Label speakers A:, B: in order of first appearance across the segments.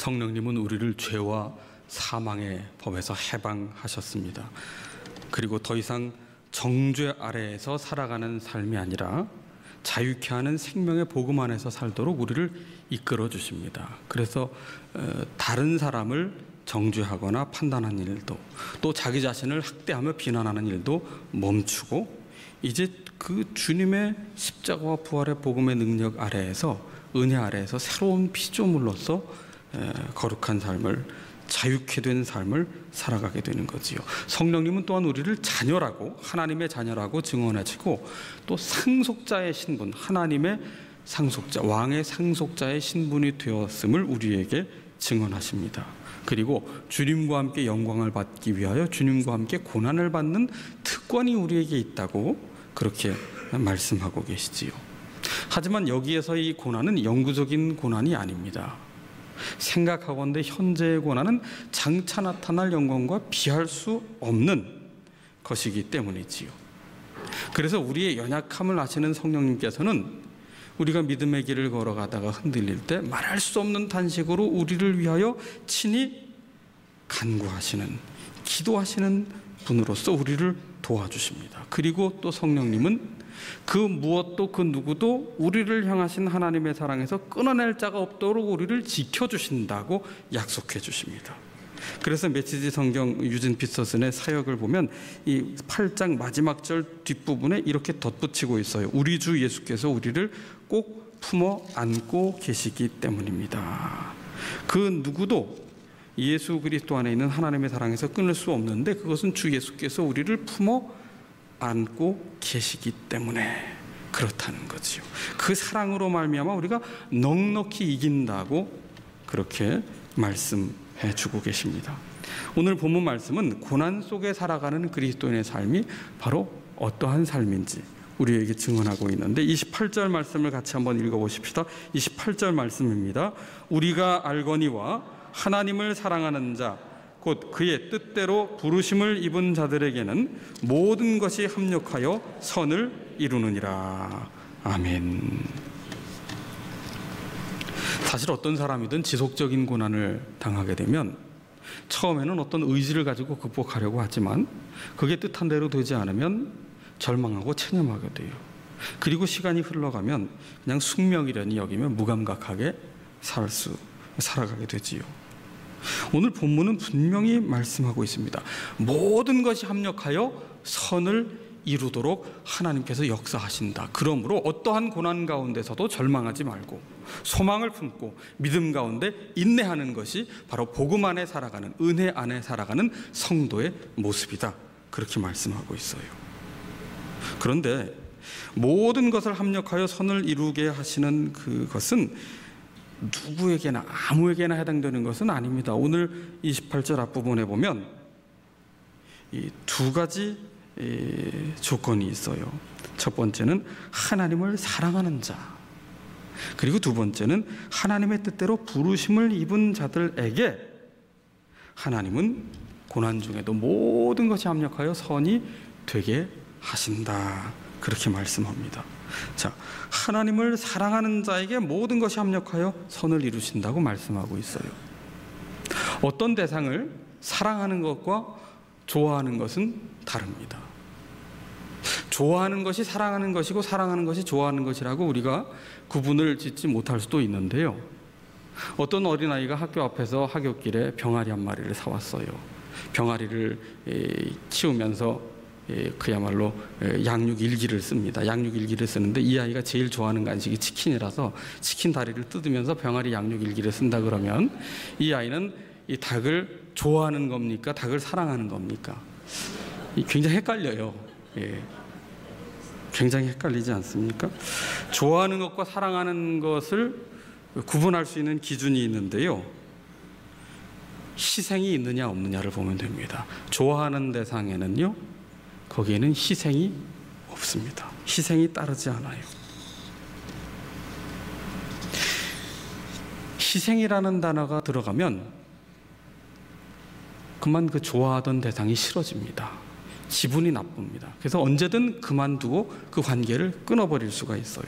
A: 성령님은 우리를 죄와 사망의 법에서 해방하셨습니다. 그리고 더 이상 정죄 아래에서 살아가는 삶이 아니라 자유케 하는 생명의 복음 안에서 살도록 우리를 이끌어 주십니다. 그래서 다른 사람을 정죄하거나 판단하는 일도, 또 자기 자신을 학대하며 비난하는 일도 멈추고 이제 그 주님의 십자가와 부활의 복음의 능력 아래에서, 은혜 아래에서 새로운 피조물로서 거룩한 삶을, 자유케 된 삶을 살아가게 되는 거지요. 성령님은 또한 우리를 자녀라고, 하나님의 자녀라고 증언하시고, 또 상속자의 신분, 하나님의 상속자, 왕의 상속자의 신분이 되었음을 우리에게 증언하십니다. 그리고 주님과 함께 영광을 받기 위하여 주님과 함께 고난을 받는 특권이 우리에게 있다고 그렇게 말씀하고 계시지요. 하지만 여기에서 이 고난은 영구적인 고난이 아닙니다. 생각하건대 현재의 고난은 장차 나타날 영광과 비할 수 없는 것이기 때문이지요. 그래서 우리의 연약함을 아시는 성령님께서는 우리가 믿음의 길을 걸어가다가 흔들릴 때 말할 수 없는 단식으로 우리를 위하여 친히 간구하시는, 기도하시는 분으로서 우리를 도와주십니다. 그리고 또 성령님은 그 무엇도 그 누구도 우리를 향하신 하나님의 사랑에서 끊어낼 자가 없도록 우리를 지켜주신다고 약속해 주십니다. 그래서 메시지 성경 유진 피터슨의 사역을 보면 이 8장 마지막 절 뒷부분에 이렇게 덧붙이고 있어요. 우리 주 예수께서 우리를 꼭 품어 안고 계시기 때문입니다. 그 누구도 예수 그리스도 안에 있는 하나님의 사랑에서 끊을 수 없는데, 그것은 주 예수께서 우리를 품어 안고 계시기 때문에 그렇다는 거지요. 그 사랑으로 말미암아 우리가 넉넉히 이긴다고 그렇게 말씀해 주고 계십니다. 오늘 본문 말씀은 고난 속에 살아가는 그리스도인의 삶이 바로 어떠한 삶인지 우리에게 증언하고 있는데, 28절 말씀을 같이 한번 읽어보십시다. 28절 말씀입니다. 우리가 알거니와 하나님을 사랑하는 자, 곧 그의 뜻대로 부르심을 입은 자들에게는 모든 것이 합력하여 선을 이루느니라. 아멘. 사실 어떤 사람이든 지속적인 고난을 당하게 되면 처음에는 어떤 의지를 가지고 극복하려고 하지만 그게 뜻한 대로 되지 않으면 절망하고 체념하게 돼요. 그리고 시간이 흘러가면 그냥 숙명이라니 여기며 무감각하게 살아가게 되지요. 오늘 본문은 분명히 말씀하고 있습니다. 모든 것이 합력하여 선을 이루도록 하나님께서 역사하신다. 그러므로 어떠한 고난 가운데서도 절망하지 말고 소망을 품고 믿음 가운데 인내하는 것이 바로 복음 안에 살아가는, 은혜 안에 살아가는 성도의 모습이다. 그렇게 말씀하고 있어요. 그런데 모든 것을 합력하여 선을 이루게 하시는 그것은 누구에게나 아무에게나 해당되는 것은 아닙니다. 오늘 28절 앞부분에 보면 이 두 가지 조건이 있어요. 첫 번째는 하나님을 사랑하는 자, 그리고 두 번째는 하나님의 뜻대로 부르심을 입은 자들에게 하나님은 고난 중에도 모든 것이 합력하여 선이 되게 하신다. 그렇게 말씀합니다. 자, 하나님을 사랑하는 자에게 모든 것이 합력하여 선을 이루신다고 말씀하고 있어요. 어떤 대상을 사랑하는 것과 좋아하는 것은 다릅니다. 좋아하는 것이 사랑하는 것이고 사랑하는 것이 좋아하는 것이라고 우리가 구분을 짓지 못할 수도 있는데요. 어떤 어린아이가 학교 앞에서 하굣길에 병아리 한 마리를 사왔어요. 병아리를 키우면서 그야말로 양육 일기를 씁니다. 양육 일기를 쓰는데 이 아이가 제일 좋아하는 간식이 치킨이라서 치킨 다리를 뜯으면서 병아리 양육 일기를 쓴다 그러면 이 아이는 이 닭을 좋아하는 겁니까? 닭을 사랑하는 겁니까? 굉장히 헷갈려요. 굉장히 헷갈리지 않습니까? 좋아하는 것과 사랑하는 것을 구분할 수 있는 기준이 있는데요. 희생이 있느냐 없느냐를 보면 됩니다. 좋아하는 대상에는요, 거기에는 희생이 없습니다. 희생이 따르지 않아요. 희생이라는 단어가 들어가면 그만 그 좋아하던 대상이 싫어집니다. 기분이 나쁩니다. 그래서 언제든 그만두고 그 관계를 끊어버릴 수가 있어요.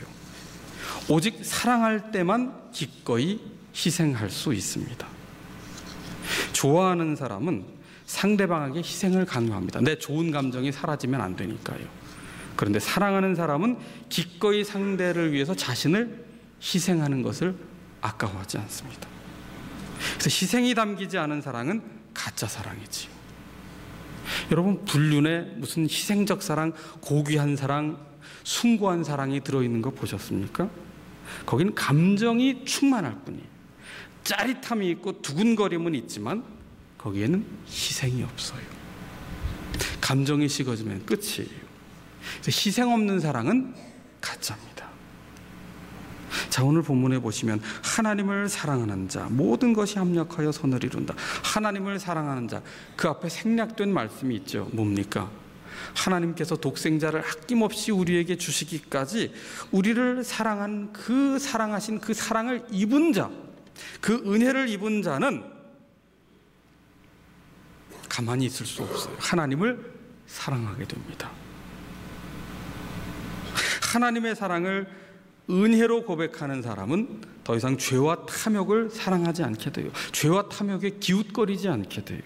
A: 오직 사랑할 때만 기꺼이 희생할 수 있습니다. 좋아하는 사람은 상대방에게 희생을 강요합니다. 내 좋은 감정이 사라지면 안 되니까요. 그런데 사랑하는 사람은 기꺼이 상대를 위해서 자신을 희생하는 것을 아까워하지 않습니다. 그래서 희생이 담기지 않은 사랑은 가짜 사랑이지요. 여러분, 불륜에 무슨 희생적 사랑, 고귀한 사랑, 숭고한 사랑이 들어있는 거 보셨습니까? 거기는 감정이 충만할 뿐이에요. 짜릿함이 있고 두근거림은 있지만 거기에는 희생이 없어요. 감정이 식어지면 끝이에요. 그래서 희생 없는 사랑은 가짜입니다. 자, 오늘 본문에 보시면 하나님을 사랑하는 자 모든 것이 합력하여 선을 이룬다. 하나님을 사랑하는 자, 그 앞에 생략된 말씀이 있죠. 뭡니까? 하나님께서 독생자를 아낌없이 우리에게 주시기까지 우리를 사랑한 그 사랑하신 그 사랑을 입은 자, 그 은혜를 입은 자는 가만히 있을 수 없어요. 하나님을 사랑하게 됩니다. 하나님의 사랑을 은혜로 고백하는 사람은 더 이상 죄와 탐욕을 사랑하지 않게 돼요. 죄와 탐욕에 기웃거리지 않게 돼요.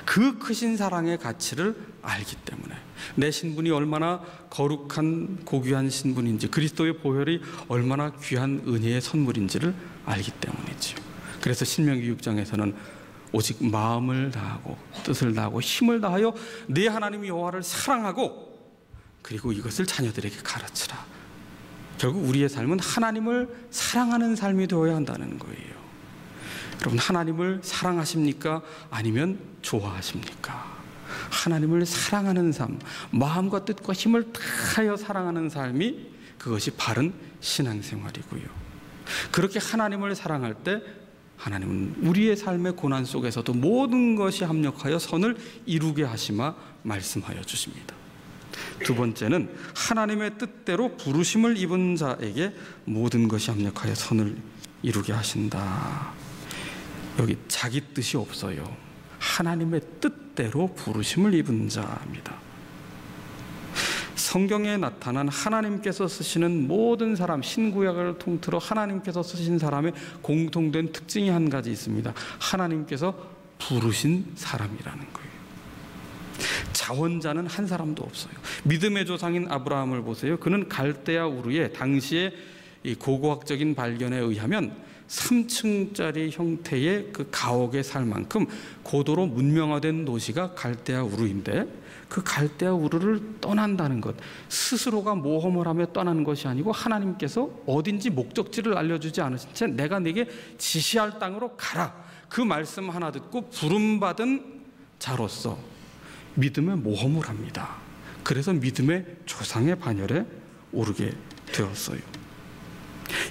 A: 그 크신 사랑의 가치를 알기 때문에, 내 신분이 얼마나 거룩한 고귀한 신분인지, 그리스도의 보혈이 얼마나 귀한 은혜의 선물인지를 알기 때문이지요. 그래서 신명기 6장에서는 오직 마음을 다하고 뜻을 다하고 힘을 다하여 내 하나님 여호와를 사랑하고 그리고 이것을 자녀들에게 가르치라. 결국 우리의 삶은 하나님을 사랑하는 삶이 되어야 한다는 거예요. 여러분, 하나님을 사랑하십니까? 아니면 좋아하십니까? 하나님을 사랑하는 삶, 마음과 뜻과 힘을 다하여 사랑하는 삶이, 그것이 바른 신앙생활이고요. 그렇게 하나님을 사랑할 때 하나님은 우리의 삶의 고난 속에서도 모든 것이 합력하여 선을 이루게 하시마 말씀하여 주십니다. 두 번째는 하나님의 뜻대로 부르심을 입은 자에게 모든 것이 합력하여 선을 이루게 하신다. 여기 자기 뜻이 없어요. 하나님의 뜻대로 부르심을 입은 자입니다. 성경에 나타난 하나님께서 쓰시는 모든 사람, 신구약을 통틀어 하나님께서 쓰신 사람의 공통된 특징이 한 가지 있습니다. 하나님께서 부르신 사람이라는 거예요. 자원자는 한 사람도 없어요. 믿음의 조상인 아브라함을 보세요. 그는 갈대아 우르의 당시의 이 고고학적인 발견에 의하면 3층짜리 형태의 그 가옥에 살 만큼 고도로 문명화된 도시가 갈대아 우르인데, 그 갈대아 우르를 떠난다는 것, 스스로가 모험을 하며 떠나는 것이 아니고 하나님께서 어딘지 목적지를 알려주지 않으신 채 내가 네게 지시할 땅으로 가라, 그 말씀 하나 듣고 부름받은 자로서 믿음의 모험을 합니다. 그래서 믿음의 조상의 반열에 오르게 되었어요.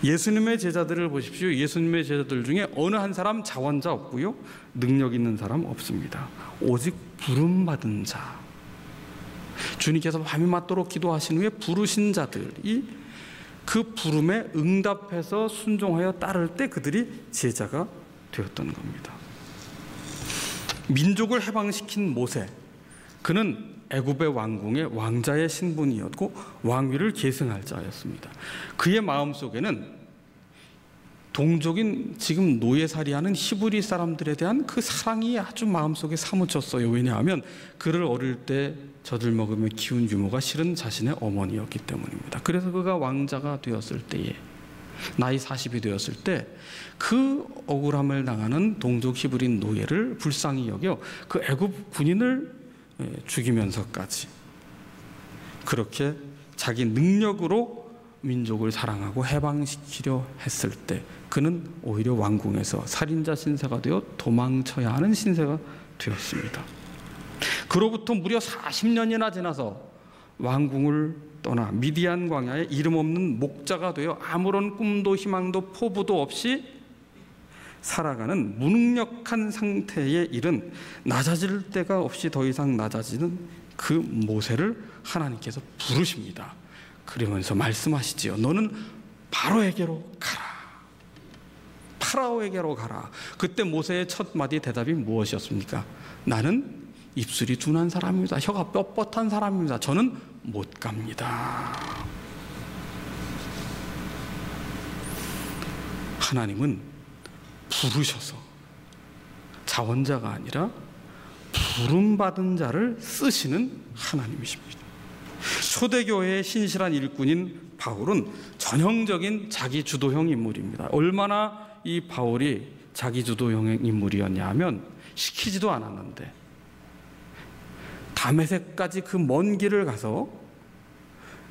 A: 예수님의 제자들을 보십시오. 예수님의 제자들 중에 어느 한 사람 자원자 없고요, 능력 있는 사람 없습니다. 오직 부름받은 자, 주님께서 밤이 맞도록 기도하신 후에 부르신 자들이 그 부름에 응답해서 순종하여 따를 때 그들이 제자가 되었던 겁니다. 민족을 해방시킨 모세, 그는 애굽의 왕궁의 왕자의 신분이었고 왕위를 계승할 자였습니다. 그의 마음속에는 동족인 지금 노예살이하는 히브리 사람들에 대한 그 사랑이 아주 마음속에 사무쳤어요. 왜냐하면 그를 어릴 때 젖을 먹으며 키운 유모가 실은 자신의 어머니였기 때문입니다. 그래서 그가 왕자가 되었을 때에, 나이 40이 되었을 때 그 억울함을 당하는 동족 히브리 노예를 불쌍히 여겨 그 애굽 군인을 죽이면서까지 그렇게 자기 능력으로 민족을 사랑하고 해방시키려 했을 때 그는 오히려 왕궁에서 살인자 신세가 되어 도망쳐야 하는 신세가 되었습니다. 그로부터 무려 40년이나 지나서 왕궁을 떠나 미디안 광야에 이름 없는 목자가 되어 아무런 꿈도 희망도 포부도 없이 살아가는 무능력한 상태에 이른, 낮아질 데가 없이 더 이상 낮아지는 그 모세를 하나님께서 부르십니다. 그러면서 말씀하시지요. 너는 바로에게로 가라. 파라오에게로 가라. 그때 모세의 첫 마디 대답이 무엇이었습니까? 나는 입술이 둔한 사람입니다. 혀가 뻣뻣한 사람입니다. 저는 못 갑니다. 하나님은 부르셔서 자원자가 아니라 부름받은 자를 쓰시는 하나님이십니다. 초대교회의 신실한 일꾼인 바울은 전형적인 자기주도형 인물입니다. 얼마나 이 바울이 자기주도형 인물이었냐 하면 시키지도 않았는데 다메섹까지 그 먼 길을 가서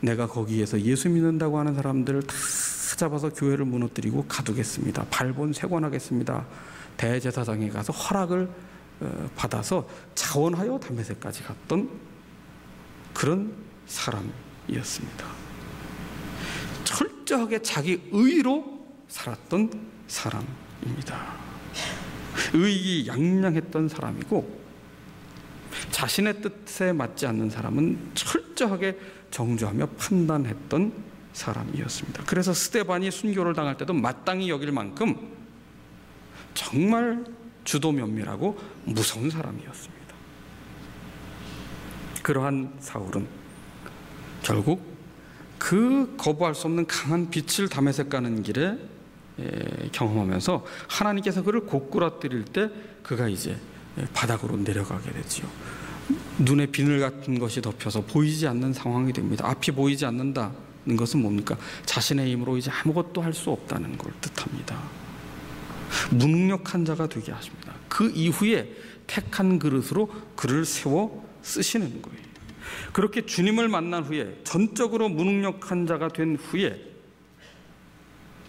A: 내가 거기에서 예수 믿는다고 하는 사람들을 다 잡아서 교회를 무너뜨리고 가두겠습니다. 발본 쇄관하겠습니다. 대제사장에 가서 허락을 받아서 자원하여 다메섹까지 갔던 그런 사람이었습니다. 철저하게 자기 의로 살았던 사람입니다. 의익이 양양했던 사람이고 자신의 뜻에 맞지 않는 사람은 철저하게 정죄하며 판단했던 사람이었습니다. 그래서 스데반이 순교를 당할 때도 마땅히 여길 만큼 정말 주도 면밀하고 무서운 사람이었습니다. 그러한 사울은 결국 그 거부할 수 없는 강한 빛을 다메섹 가는 길에 경험하면서 하나님께서 그를 고꾸라뜨릴 때 그가 이제 바닥으로 내려가게 되지요. 눈에 비늘 같은 것이 덮여서 보이지 않는 상황이 됩니다. 앞이 보이지 않는다는 것은 뭡니까? 자신의 힘으로 이제 아무것도 할 수 없다는 걸 뜻합니다. 무능력한 자가 되게 하십니다. 그 이후에 택한 그릇으로 그를 세워 쓰시는 거예요. 그렇게 주님을 만난 후에 전적으로 무능력한 자가 된 후에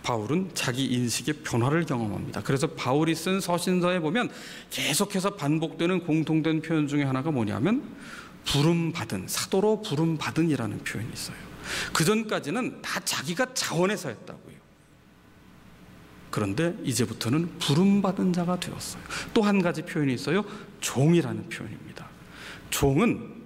A: 바울은 자기 인식의 변화를 경험합니다. 그래서 바울이 쓴 서신서에 보면 계속해서 반복되는 공통된 표현 중에 하나가 뭐냐면 부름받은, 사도로 부름받은이라는 표현이 있어요. 그전까지는 다 자기가 자원해서 했다고요. 그런데 이제부터는 부름받은 자가 되었어요. 또 한 가지 표현이 있어요. 종이라는 표현입니다. 종은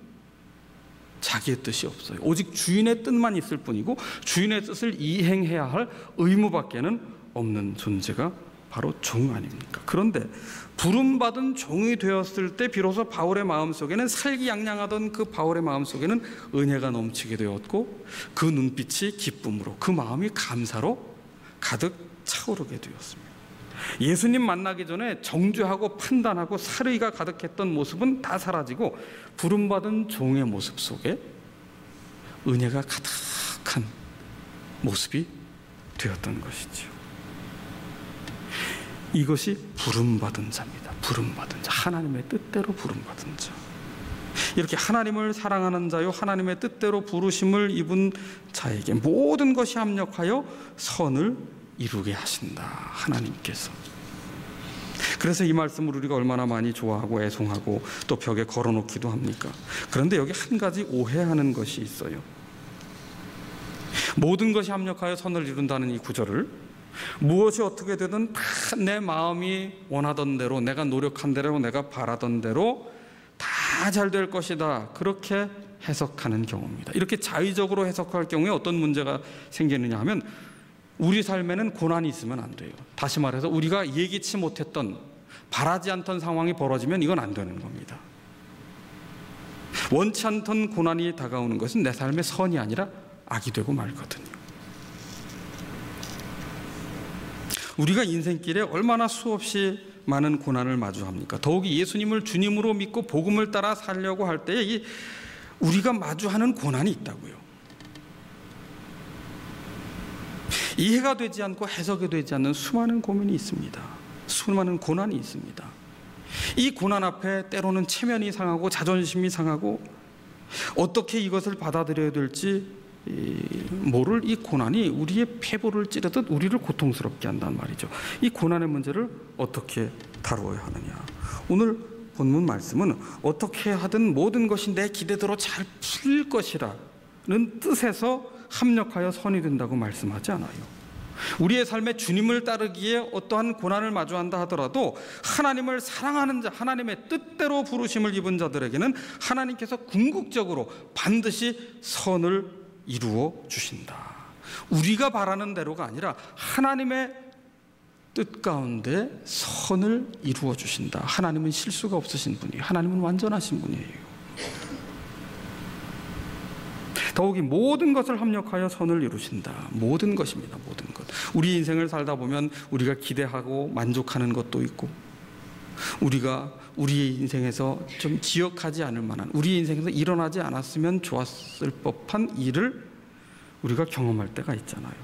A: 자기의 뜻이 없어요. 오직 주인의 뜻만 있을 뿐이고 주인의 뜻을 이행해야 할 의무밖에는 없는 존재가 바로 종 아닙니까? 그런데 부름받은 종이 되었을 때 비로소 바울의 마음속에는 살기양양하던 그 바울의 마음속에는 은혜가 넘치게 되었고 그 눈빛이 기쁨으로 그 마음이 감사로 가득 차오르게 되었습니다. 예수님 만나기 전에 정죄하고 판단하고 살의가 가득했던 모습은 다 사라지고 부름받은 종의 모습 속에 은혜가 가득한 모습이 되었던 것이죠. 이것이 부름받은 자입니다. 부름받은 자, 하나님의 뜻대로 부름받은 자. 이렇게 하나님을 사랑하는 자요 하나님의 뜻대로 부르심을 입은 자에게 모든 것이 합력하여 선을 이루게 하신다. 하나님께서. 그래서 이 말씀을 우리가 얼마나 많이 좋아하고 애송하고 또 벽에 걸어놓기도 합니까? 그런데 여기 한 가지 오해하는 것이 있어요. 모든 것이 합력하여 선을 이룬다는 이 구절을 무엇이 어떻게 되든 다 내 마음이 원하던 대로 내가 노력한 대로 내가 바라던 대로 다 잘 될 것이다. 그렇게 해석하는 경우입니다. 이렇게 자의적으로 해석할 경우에 어떤 문제가 생기느냐 하면 우리 삶에는 고난이 있으면 안 돼요. 다시 말해서 우리가 예기치 못했던 바라지 않던 상황이 벌어지면 이건 안 되는 겁니다. 원치 않던 고난이 다가오는 것은 내 삶의 선이 아니라 악이 되고 말거든요. 우리가 인생길에 얼마나 수없이 많은 고난을 마주합니까? 더욱이 예수님을 주님으로 믿고 복음을 따라 살려고 할 때에 우리가 마주하는 고난이 있다고요. 이해가 되지 않고 해석이 되지 않는 수많은 고민이 있습니다. 수많은 고난이 있습니다. 이 고난 앞에 때로는 체면이 상하고 자존심이 상하고 어떻게 이것을 받아들여야 될지 모를 이 고난이 우리의 폐부를 찌르듯 우리를 고통스럽게 한단 말이죠. 이 고난의 문제를 어떻게 다루어야 하느냐. 오늘 본문 말씀은 어떻게 하든 모든 것이 내 기대대로 잘 풀릴 것이라는 뜻에서 합력하여 선이 된다고 말씀하지 않아요. 우리의 삶에 주님을 따르기에 어떠한 고난을 마주한다 하더라도 하나님을 사랑하는 자, 하나님의 뜻대로 부르심을 입은 자들에게는 하나님께서 궁극적으로 반드시 선을 이루어 주신다. 우리가 바라는 대로가 아니라 하나님의 뜻 가운데 선을 이루어 주신다. 하나님은 실수가 없으신 분이에요. 하나님은 완전하신 분이에요. 더욱이 모든 것을 합력하여 선을 이루신다. 모든 것입니다. 모든 것. 우리 인생을 살다 보면 우리가 기대하고 만족하는 것도 있고 우리가 우리의 인생에서 좀 기억하지 않을 만한, 우리의 인생에서 일어나지 않았으면 좋았을 법한 일을 우리가 경험할 때가 있잖아요.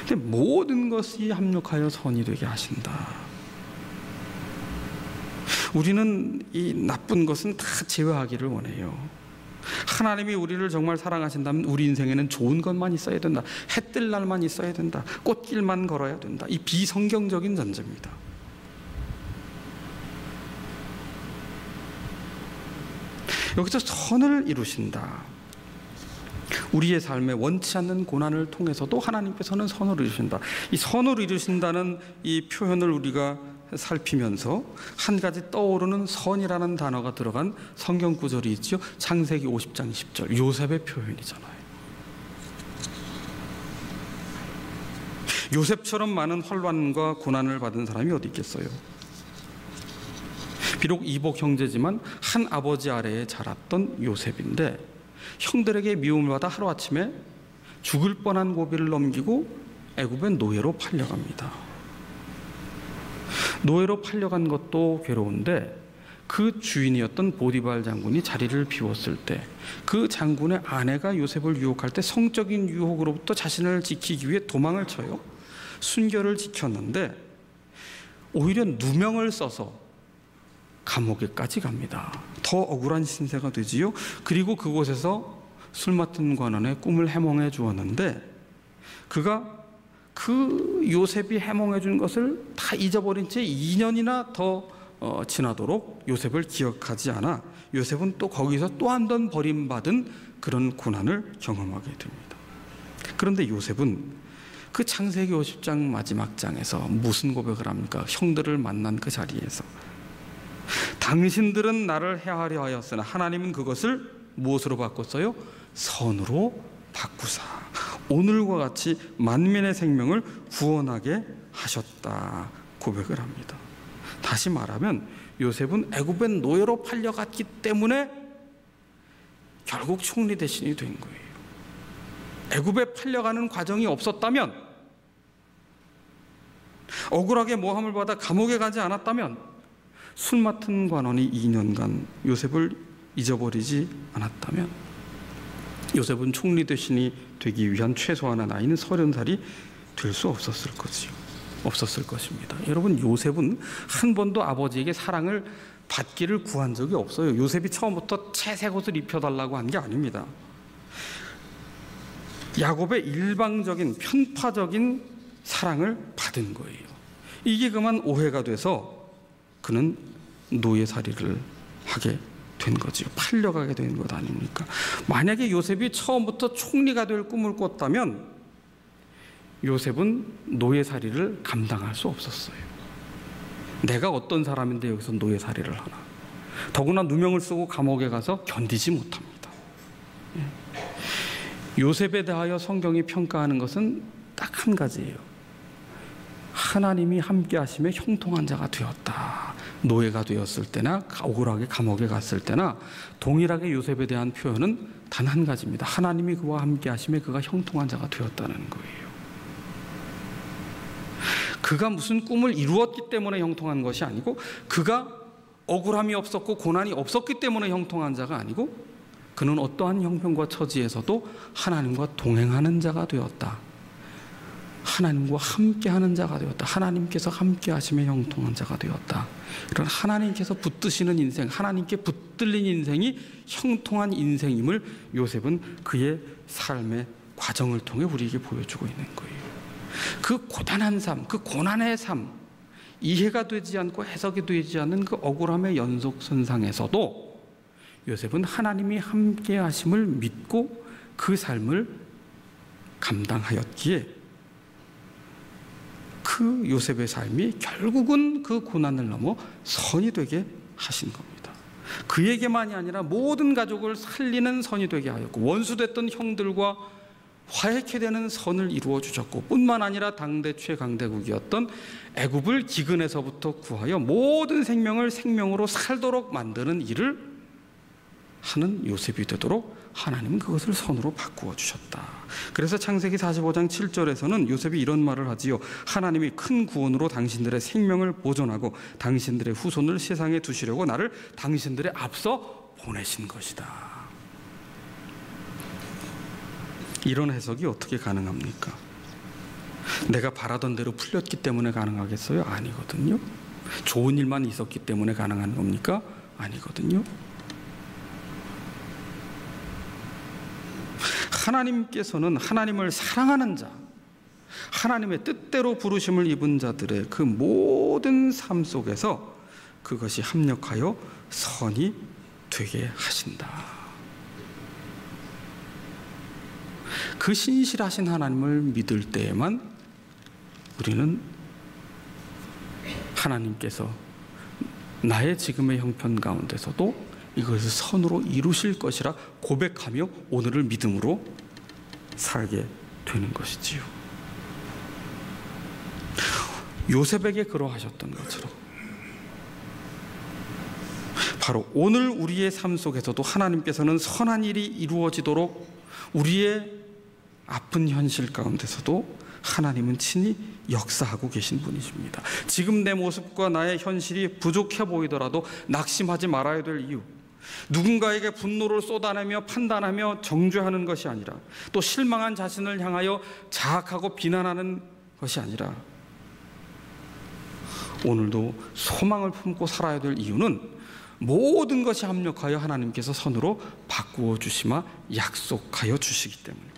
A: 근데 모든 것이 합력하여 선이 되게 하신다. 우리는 이 나쁜 것은 다 제외하기를 원해요. 하나님이 우리를 정말 사랑하신다면 우리 인생에는 좋은 것만 있어야 된다. 해 뜰 날만 있어야 된다. 꽃길만 걸어야 된다. 이 비성경적인 전제입니다. 여기서 선을 이루신다. 우리의 삶에 원치 않는 고난을 통해서도 하나님께서는 선을 이루신다. 이 선을 이루신다는 이 표현을 우리가 살피면서 한 가지 떠오르는 선이라는 단어가 들어간 성경 구절이 있죠. 창세기 50장 10절 요셉의 표현이잖아요. 요셉처럼 많은 환난과 고난을 받은 사람이 어디 있겠어요? 비록 이복 형제지만 한 아버지 아래에 자랐던 요셉인데 형들에게 미움을 받아 하루아침에 죽을 뻔한 고비를 넘기고 애굽의 노예로 팔려갑니다. 노예로 팔려간 것도 괴로운데 그 주인이었던 보디발 장군이 자리를 비웠을 때 그 장군의 아내가 요셉을 유혹할 때 성적인 유혹으로부터 자신을 지키기 위해 도망을 쳐요. 순결을 지켰는데 오히려 누명을 써서 감옥에까지 갑니다. 더 억울한 신세가 되지요. 그리고 그곳에서 술 맡은 관원의 꿈을 해몽해 주었는데 그가 그 요셉이 해몽해 준 것을 다 잊어버린 채 2년이나 더 지나도록 요셉을 기억하지 않아 요셉은 또 거기서 또 한 번 버림받은 그런 고난을 경험하게 됩니다. 그런데 요셉은 그 창세기 50장 마지막 장에서 무슨 고백을 합니까? 형들을 만난 그 자리에서 당신들은 나를 해하려 하였으나 하나님은 그것을 무엇으로 바꿨어요? 선으로 바꾸사 오늘과 같이 만민의 생명을 구원하게 하셨다 고백을 합니다. 다시 말하면 요셉은 애굽의 노예로 팔려갔기 때문에 결국 총리 대신이 된 거예요. 애굽에 팔려가는 과정이 없었다면, 억울하게 모함을 받아 감옥에 가지 않았다면, 술 맡은 관원이 2년간 요셉을 잊어버리지 않았다면 요셉은 총리 대신이 되기 위한 최소한의 나이는 30살이 될 수 없었을 것입니다. 여러분, 요셉은 한 번도 아버지에게 사랑을 받기를 구한 적이 없어요. 요셉이 처음부터 채색 옷을 입혀달라고 한 게 아닙니다. 야곱의 일방적인 편파적인 사랑을 받은 거예요. 이게 그만 오해가 돼서 그는 노예살이를 하게 된 거지요. 팔려가게 된 것 아닙니까? 만약에 요셉이 처음부터 총리가 될 꿈을 꿨다면 요셉은 노예살이를 감당할 수 없었어요. 내가 어떤 사람인데 여기서 노예살이를 하나. 더구나 누명을 쓰고 감옥에 가서 견디지 못합니다. 요셉에 대하여 성경이 평가하는 것은 딱 한 가지예요. 하나님이 함께 하심에 형통한 자가 되었다. 노예가 되었을 때나 억울하게 감옥에 갔을 때나 동일하게 요셉에 대한 표현은 단 한 가지입니다. 하나님이 그와 함께 하심에 그가 형통한 자가 되었다는 거예요. 그가 무슨 꿈을 이루었기 때문에 형통한 것이 아니고, 그가 억울함이 없었고 고난이 없었기 때문에 형통한 자가 아니고, 그는 어떠한 형편과 처지에서도 하나님과 동행하는 자가 되었다. 하나님과 함께하는 자가 되었다. 하나님께서 함께 하시며 형통한 자가 되었다. 이런 하나님께서 붙드시는 인생, 하나님께 붙들린 인생이 형통한 인생임을 요셉은 그의 삶의 과정을 통해 우리에게 보여주고 있는 거예요. 그 고단한 삶, 그 고난의 삶, 이해가 되지 않고 해석이 되지 않는 그 억울함의 연속선상에서도 요셉은 하나님이 함께 하심을 믿고 그 삶을 감당하였기에 그 요셉의 삶이 결국은 그 고난을 넘어 선이 되게 하신 겁니다. 그에게만이 아니라 모든 가족을 살리는 선이 되게 하였고, 원수됐던 형들과 화해케 되는 선을 이루어 주셨고, 뿐만 아니라 당대 최강대국이었던 애굽을 기근에서부터 구하여 모든 생명을 생명으로 살도록 만드는 일을 하는 요셉이 되도록 하나님은 그것을 선으로 바꾸어 주셨다. 그래서 창세기 45장 7절에서는 요셉이 이런 말을 하지요. 하나님이 큰 구원으로 당신들의 생명을 보존하고 당신들의 후손을 세상에 두시려고 나를 당신들의 앞서 보내신 것이다. 이런 해석이 어떻게 가능합니까? 내가 바라던 대로 풀렸기 때문에 가능하겠어요? 아니거든요. 좋은 일만 있었기 때문에 가능한 겁니까? 아니거든요. 하나님께서는 하나님을 사랑하는 자, 하나님의 뜻대로 부르심을 입은 자들의 그 모든 삶 속에서 그것이 합력하여 선이 되게 하신다. 그 신실하신 하나님을 믿을 때에만 우리는 하나님께서 나의 지금의 형편 가운데서도 이것을 선으로 이루실 것이라 고백하며 오늘을 믿음으로 살게 되는 것이지요. 요셉에게 그러하셨던 것처럼 바로 오늘 우리의 삶 속에서도 하나님께서는 선한 일이 이루어지도록 우리의 아픈 현실 가운데서도 하나님은 친히 역사하고 계신 분이십니다. 지금 내 모습과 나의 현실이 부족해 보이더라도 낙심하지 말아야 될 이유, 누군가에게 분노를 쏟아내며 판단하며 정죄하는 것이 아니라 또 실망한 자신을 향하여 자학하고 비난하는 것이 아니라 오늘도 소망을 품고 살아야 될 이유는 모든 것이 합력하여 하나님께서 선으로 바꾸어 주시마 약속하여 주시기 때문입니다.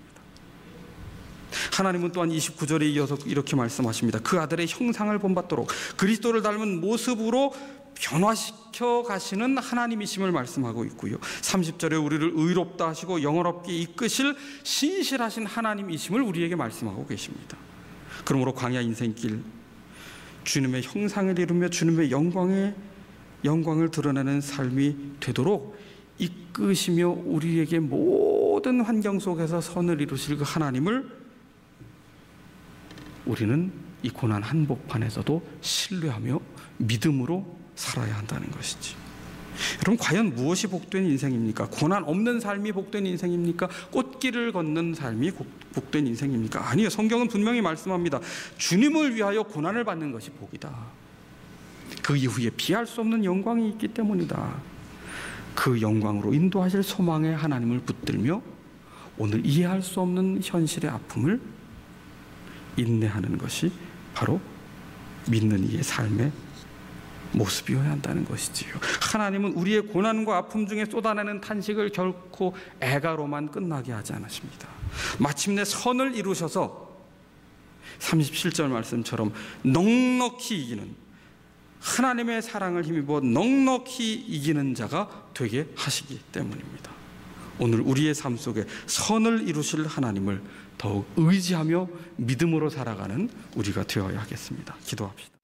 A: 하나님은 또한 29절에 이어서 이렇게 말씀하십니다. 그 아들의 형상을 본받도록 그리스도를 닮은 모습으로 변화시켜 가시는 하나님이심을 말씀하고 있고요. 30절에 우리를 의롭다 하시고 영원롭게 이끄실 신실하신 하나님이심을 우리에게 말씀하고 계십니다. 그러므로 광야 인생길 주님의 형상을 이루며 주님의 영광을 드러내는 삶이 되도록 이끄시며 우리에게 모든 환경 속에서 선을 이루실 그 하나님을 우리는 이 고난 한복판에서도 신뢰하며 믿음으로 살아야 한다는 것이지. 여러분, 과연 무엇이 복된 인생입니까? 고난 없는 삶이 복된 인생입니까? 꽃길을 걷는 삶이 복된 인생입니까? 아니요. 성경은 분명히 말씀합니다. 주님을 위하여 고난을 받는 것이 복이다. 그 이후에 피할 수 없는 영광이 있기 때문이다. 그 영광으로 인도하실 소망에 하나님을 붙들며 오늘 이해할 수 없는 현실의 아픔을 인내하는 것이 바로 믿는 이의 삶의 모습이어야 한다는 것이지요. 하나님은 우리의 고난과 아픔 중에 쏟아내는 탄식을 결코 애가로만 끝나게 하지 않으십니다. 마침내 선을 이루셔서 37절 말씀처럼 넉넉히 이기는, 하나님의 사랑을 힘입어 넉넉히 이기는 자가 되게 하시기 때문입니다. 오늘 우리의 삶 속에 선을 이루실 하나님을 더욱 의지하며 믿음으로 살아가는 우리가 되어야 하겠습니다. 기도합시다.